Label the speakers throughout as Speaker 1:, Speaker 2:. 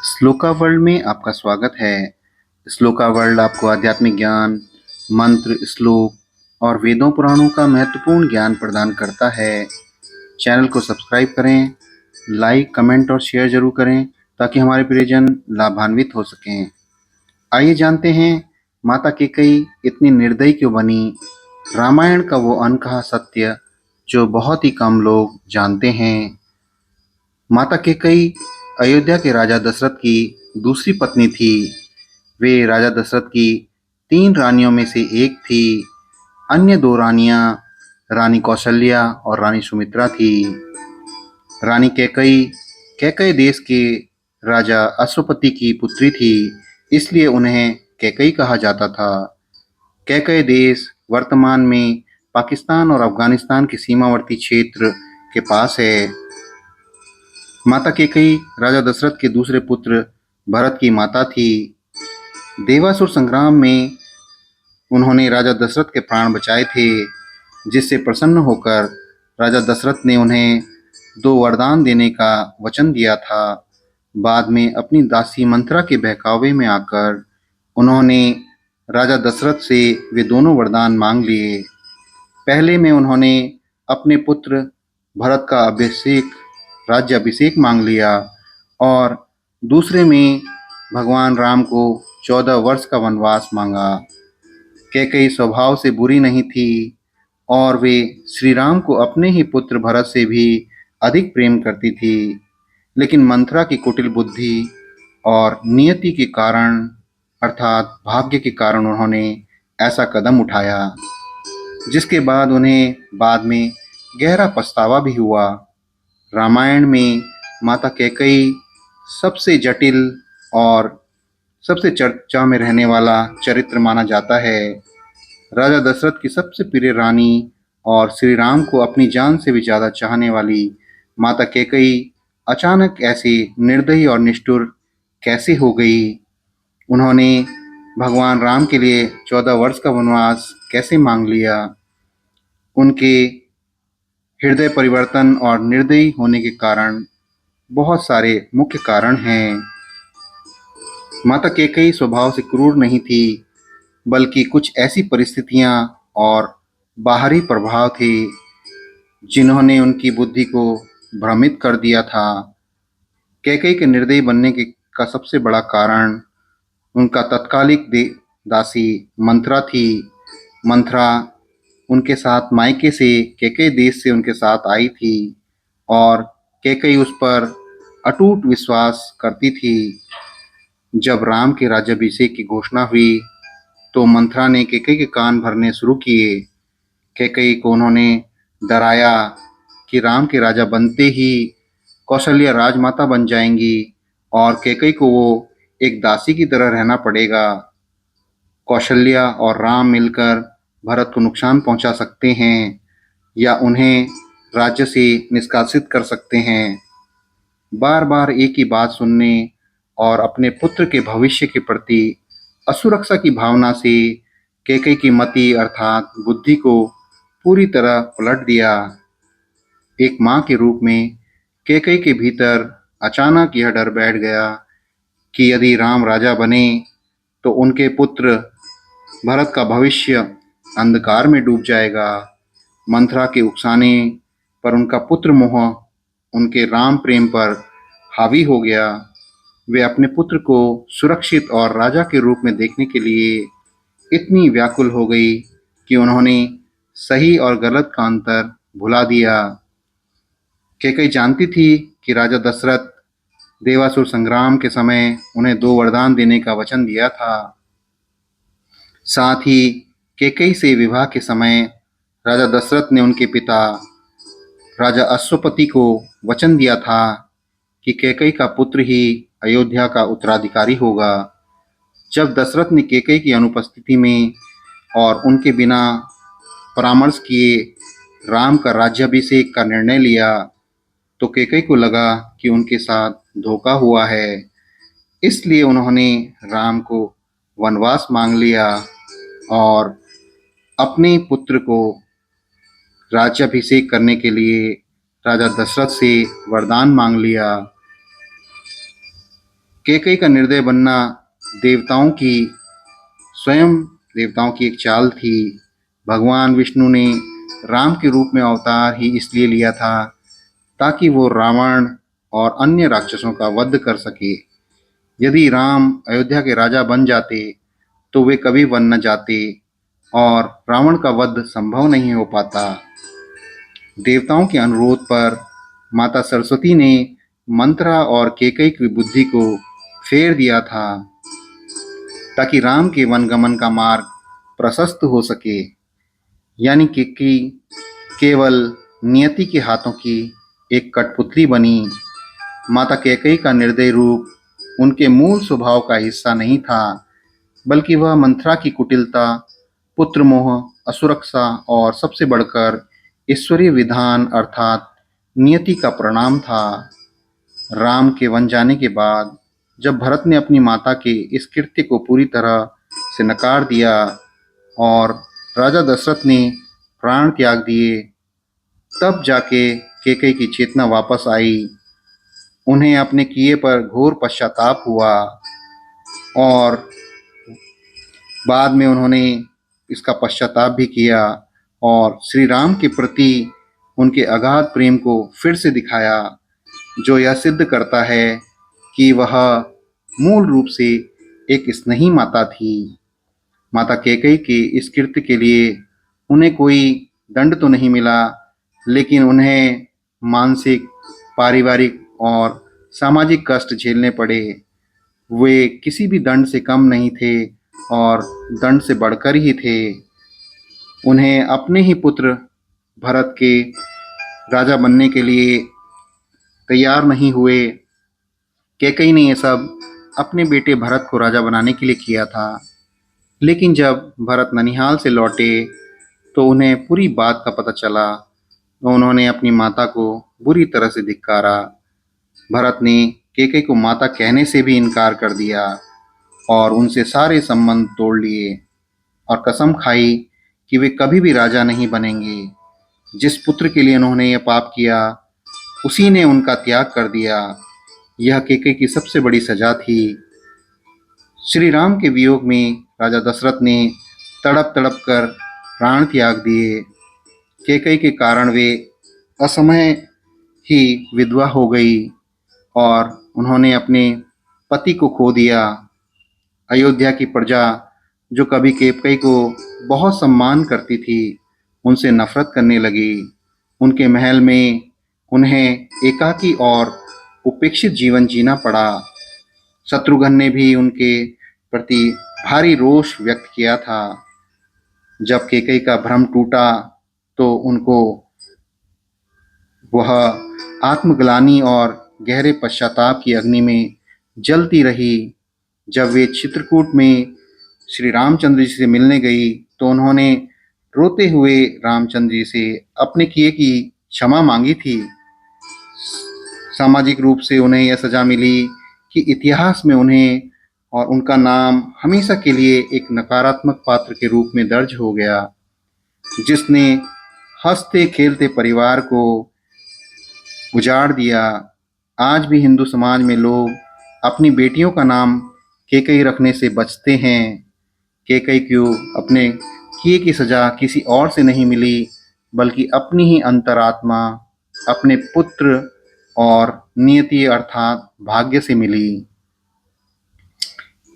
Speaker 1: Shloka world में आपका स्वागत है। श्लोका वर्ल्ड आपको आध्यात्मिक ज्ञान, मंत्र, श्लोक और वेदों पुराणों का महत्वपूर्ण ज्ञान प्रदान करता है। चैनल को सब्सक्राइब करें, लाइक, कमेंट और शेयर जरूर करें ताकि हमारे प्रियजन लाभान्वित हो सकें। आइए जानते हैं माता कैकेयी इतनी निर्दयी क्यों बनी। रामायण का वो अनकहा सत्य जो बहुत ही कम लोग जानते हैं। माता कैकेयी अयोध्या के राजा दशरथ की दूसरी पत्नी थी। वे राजा दशरथ की 3 रानियों में से एक थी। अन्य 2 रानियां रानी कौशल्या और रानी सुमित्रा थी। रानी कैकेयी कैकेय देश के राजा अश्वपति की पुत्री थी, इसलिए उन्हें कैकेयी कहा जाता था। कैकेय देश वर्तमान में पाकिस्तान और अफगानिस्तान के सीमावर्ती क्षेत्र के पास है। माता कैकेयी राजा दशरथ के दूसरे पुत्र भरत की माता थी। देवासुर संग्राम में उन्होंने राजा दशरथ के प्राण बचाए थे, जिससे प्रसन्न होकर राजा दशरथ ने उन्हें 2 वरदान देने का वचन दिया था। बाद में अपनी दासी मंथरा के बहकावे में आकर उन्होंने राजा दशरथ से वे दोनों वरदान मांग लिए। पहले में उन्होंने अपने पुत्र भरत का राज्याभिषेक मांग लिया और दूसरे में भगवान राम को 14 वर्ष का वनवास मांगा। कैकेयी स्वभाव से बुरी नहीं थी और वे श्री राम को अपने ही पुत्र भरत से भी अधिक प्रेम करती थी, लेकिन मंथरा की कुटिल बुद्धि और नियति के कारण अर्थात भाग्य के कारण उन्होंने ऐसा कदम उठाया, जिसके बाद उन्हें बाद में गहरा पछतावा भी हुआ। रामायण में माता कैकेयी सबसे जटिल और सबसे चर्चा में रहने वाला चरित्र माना जाता है। राजा दशरथ की सबसे प्रिय रानी और श्री राम को अपनी जान से भी ज़्यादा चाहने वाली माता कैकेयी अचानक ऐसी निर्दयी और निष्ठुर कैसे हो गई। उन्होंने भगवान राम के लिए 14 वर्ष का वनवास कैसे मांग लिया। उनके हृदय परिवर्तन और निर्दयी होने के कारण बहुत सारे मुख्य कारण हैं। माता कैकेयी स्वभाव से क्रूर नहीं थी, बल्कि कुछ ऐसी परिस्थितियां और बाहरी प्रभाव थे जिन्होंने उनकी बुद्धि को भ्रमित कर दिया था। कैकेयी के निर्दयी बनने का सबसे बड़ा कारण उनका तत्कालिक दासी मंथरा थी। मंथरा उनके साथ मायके से कैकेयी देश से उनके साथ आई थी और कैकेयी उस पर अटूट विश्वास करती थी। जब राम के राज्याभिषेक की घोषणा हुई तो मंथरा ने कैकेयी के कान भरने शुरू किए। कैकेयी को उन्होंने डराया कि राम के राजा बनते ही कौशल्या राजमाता बन जाएंगी और कैकेयी को वो एक दासी की तरह रहना पड़ेगा। कौशल्या और राम मिलकर भरत को नुकसान पहुंचा सकते हैं या उन्हें राज्य से निष्कासित कर सकते हैं। बार बार एक ही बात सुनने और अपने पुत्र के भविष्य के प्रति असुरक्षा की भावना से कैकेयी की मति अर्थात बुद्धि को पूरी तरह पलट दिया। एक माँ के रूप में कैकेयी के भीतर अचानक यह डर बैठ गया कि यदि राम राजा बने तो उनके पुत्र भरत का भविष्य अंधकार में डूब जाएगा। मंथरा के उकसाने पर उनका पुत्र मोह उनके राम प्रेम पर हावी हो गया। वे अपने पुत्र को सुरक्षित और राजा के रूप में देखने के लिए इतनी व्याकुल हो गई कि उन्होंने सही और गलत का अंतर भुला दिया। कैकेयी जानती थी कि राजा दशरथ देवासुर संग्राम के समय उन्हें 2 वरदान देने का वचन दिया था। साथ ही कैकेयी से विवाह के समय राजा दशरथ ने उनके पिता राजा अश्वपति को वचन दिया था कि कैकेयी का पुत्र ही अयोध्या का उत्तराधिकारी होगा। जब दशरथ ने कैकेयी की अनुपस्थिति में और उनके बिना परामर्श किए राम का राज्याभिषेक का निर्णय लिया तो कैकेयी को लगा कि उनके साथ धोखा हुआ है। इसलिए उन्होंने राम को वनवास मांग लिया और अपने पुत्र को राज्याभिषेक करने के लिए राजा दशरथ से वरदान मांग लिया। कैकई का निर्दय बनना देवताओं की स्वयं देवताओं की एक चाल थी। भगवान विष्णु ने राम के रूप में अवतार ही इसलिए लिया था ताकि वो रावण और अन्य राक्षसों का वध कर सके। यदि राम अयोध्या के राजा बन जाते तो वे कभी वन न जाते और रावण का वध संभव नहीं हो पाता। देवताओं के अनुरोध पर माता सरस्वती ने मंत्रा और केकई की बुद्धि को फेर दिया था ताकि राम के वनगमन का मार्ग प्रशस्त हो सके। यानी कि केवल नियति के हाथों की एक कठपुतली बनी। माता कैकेयी का निर्दयी रूप उनके मूल स्वभाव का हिस्सा नहीं था, बल्कि वह मंथरा की कुटिलता, पुत्र मोह, असुरक्षा और सबसे बढ़कर ईश्वरीय विधान अर्थात नियति का परिणाम था। राम के वन जाने के बाद जब भरत ने अपनी माता के इस कृत्य को पूरी तरह से नकार दिया और राजा दशरथ ने प्राण त्याग दिए, तब जाके कैकेयी की चेतना वापस आई। उन्हें अपने किए पर घोर पश्चाताप हुआ और बाद में उन्होंने इसका पश्चाताप भी किया और श्री राम के प्रति उनके अगाध प्रेम को फिर से दिखाया, जो यह सिद्ध करता है कि वह मूल रूप से एक स्नेही माता थी। माता कैकेयी के इस कृत्य के लिए उन्हें कोई दंड तो नहीं मिला, लेकिन उन्हें मानसिक, पारिवारिक और सामाजिक कष्ट झेलने पड़े। वे किसी भी दंड से कम नहीं थे और दंड से बढ़कर ही थे। उन्हें अपने ही पुत्र भरत के राजा बनने के लिए तैयार नहीं हुए। कैकेयी ने ये सब अपने बेटे भरत को राजा बनाने के लिए किया था। लेकिन जब भरत ननिहाल से लौटे तो उन्हें पूरी बात का पता चला तो उन्होंने अपनी माता को बुरी तरह से धिक्कारा। भरत ने कैकेयी को माता कहने से भी इनकार कर दिया और उनसे सारे संबंध तोड़ लिए और कसम खाई कि वे कभी भी राजा नहीं बनेंगे। जिस पुत्र के लिए उन्होंने यह पाप किया, उसी ने उनका त्याग कर दिया। यह कैकेयी की सबसे बड़ी सजा थी। श्री राम के वियोग में राजा दशरथ ने तड़प तड़प कर प्राण त्याग दिए। कैकेयी के कारण वे असमय ही विधवा हो गई और उन्होंने अपने पति को खो दिया। अयोध्या की प्रजा जो कभी कैकेयी को बहुत सम्मान करती थी, उनसे नफरत करने लगी। उनके महल में उन्हें एकाकी और उपेक्षित जीवन जीना पड़ा। शत्रुघ्न ने भी उनके प्रति भारी रोष व्यक्त किया था। जब कैकेयी का भ्रम टूटा तो उनको वह आत्मग्लानि और गहरे पश्चाताप की अग्नि में जलती रही। जब वे चित्रकूट में श्री रामचंद्र जी से मिलने गई तो उन्होंने रोते हुए रामचंद्र जी से अपने किए की क्षमा मांगी थी। सामाजिक रूप से उन्हें यह सजा मिली कि इतिहास में उन्हें और उनका नाम हमेशा के लिए एक नकारात्मक पात्र के रूप में दर्ज हो गया, जिसने हंसते खेलते परिवार को उजाड़ दिया। आज भी हिंदू समाज में लोग अपनी बेटियों का नाम कैकेयी रखने से बचते हैं। कैकेयी को अपने किए की सजा किसी और से नहीं मिली, बल्कि अपनी ही अंतरात्मा, अपने पुत्र और नियति अर्थात भाग्य से मिली।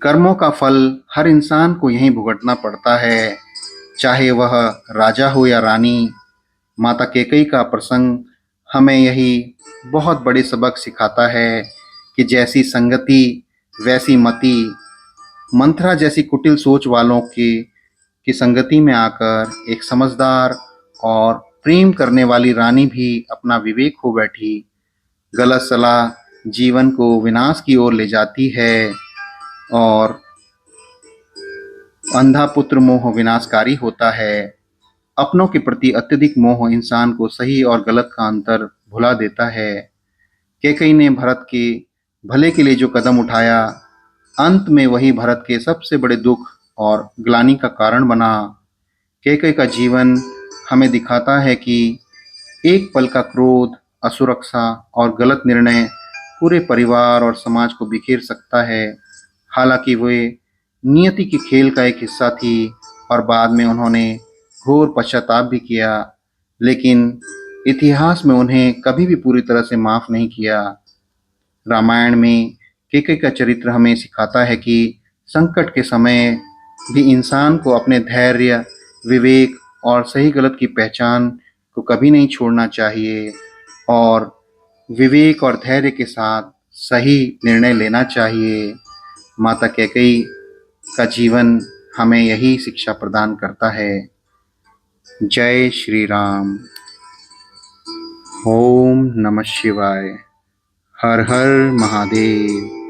Speaker 1: कर्मों का फल हर इंसान को यहीं भुगतना पड़ता है, चाहे वह राजा हो या रानी। माता कैकेयी का प्रसंग हमें यही बहुत बड़े सबक सिखाता है कि जैसी संगति वैसी मति। मंथरा जैसी कुटिल सोच वालों की संगति में आकर एक समझदार और प्रेम करने वाली रानी भी अपना विवेक खो बैठी। गलत सलाह जीवन को विनाश की ओर ले जाती है और अंधा पुत्र मोह विनाशकारी होता है। अपनों के प्रति अत्यधिक मोह इंसान को सही और गलत का अंतर भुला देता है। कैकेयी ने भरत के भले के लिए जो कदम उठाया, अंत में वही भरत के सबसे बड़े दुख और ग्लानि का कारण बना। कैकेयी का जीवन हमें दिखाता है कि एक पल का क्रोध, असुरक्षा और गलत निर्णय पूरे परिवार और समाज को बिखेर सकता है। हालांकि वे नियति के खेल का एक हिस्सा थी और बाद में उन्होंने घोर पश्चाताप भी किया, लेकिन इतिहास में उन्हें कभी भी पूरी तरह से माफ नहीं किया। रामायण में केकई का चरित्र हमें सिखाता है कि संकट के समय भी इंसान को अपने धैर्य, विवेक और सही गलत की पहचान को कभी नहीं छोड़ना चाहिए और विवेक और धैर्य के साथ सही निर्णय लेना चाहिए। माता कैकेयी का जीवन हमें यही शिक्षा प्रदान करता है। जय श्री राम। ओम नमः शिवाय। हर हर महादेव।